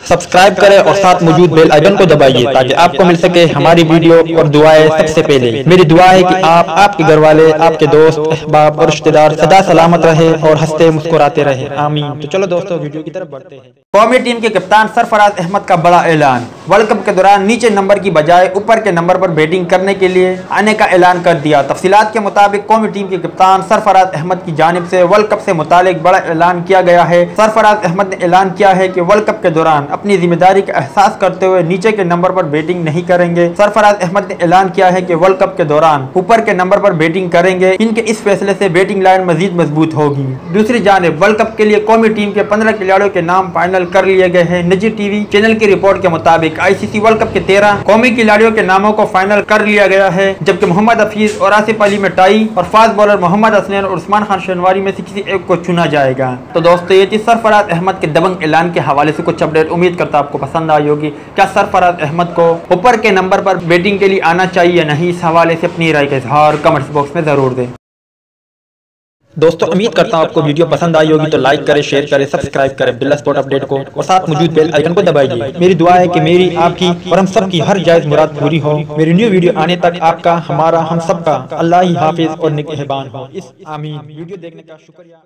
Subscribe करें और साथ मौजूद बेल आइकन को दबाइए ताकि आपको मिल सके हमारी वीडियो और दुआएं सबसे पहले। मेरी दुआ है कि आप, आपके घर वाले, आपके दोस्त, अहबाब और रिश्तेदार सदा सलामत रहे और हंसते मुस्कुराते रहे। आमीन। तो चलो दोस्तों वीडियो की तरफ बढ़ते हैं। कौमी टीम के कप्तान सरफराज अहमद का बड़ा ऐलान। वर्ल्ड कप के दौरान नीचे नंबर की बजाय ऊपर के नंबर पर बैटिंग करने के लिए आने का ऐलान कर दिया। तफसीलात के मुताबिक कौमी टीम के कप्तान सरफराज अहमद की जानिब से वर्ल्ड कप से मुतालिक बड़ा ऐलान किया गया है। सरफराज अहमद ने ऐलान किया है कि वर्ल्ड कप के दौरान अपनी जिम्मेदारी का एहसास करते हुए नीचे के नंबर पर बैटिंग नहीं करेंगे। सरफराज अहमद ने ऐलान किया है कि वर्ल्ड कप के दौरान ऊपर के नंबर पर बैटिंग करेंगे। इनके इस फैसले से बैटिंग लाइन मजीद मजबूत होगी। दूसरी जानिब वर्ल्ड कप के लिए कौमी टीम के 15 खिलाड़ियों के नाम फाइनल कर लिए गए हैं। निजी टीवी चैनल की रिपोर्ट के मुताबिक आईसीसी वर्ल्ड कप के 13 कौमी खिलाड़ियों के नामों को फाइनल कर लिया गया है, जबकि मोहम्मद हफीज और आसिफ अली में टाई और फास्ट बॉलर मोहम्मद हसनैन और उस्मान खान शनवारी में से किसी एक को चुना जाएगा। तो दोस्तों ये थी सरफराज अहमद के दबंग ऐलान के हवाले से कुछ अपडेट। उम्मीद करता आपको पसंद आई होगी। क्या सरफराज अहमद को ऊपर के नंबर पर बैटिंग के लिए आना चाहिए या नहीं, इस हवाले से अपनी राय का इजहार कमेंट्स बॉक्स में जरूर दें। दोस्तों उम्मीद करता हूँ आपको वीडियो पसंद आई होगी, तो लाइक करें, शेयर करें, सब्सक्राइब करें बिल्ला स्पोर्ट अपडेट को और साथ मौजूद बेल आइकन को दबाइए। मेरी दुआ है कि मेरी, आपकी और हम सब की हर जायज मुराद पूरी हो। मेरी न्यू वीडियो आने तक आपका, हमारा, हम सब का अल्लाह ही हाफिज और निगहबान हो। इस आमीन। वीडियो देखने का शुक्रिया।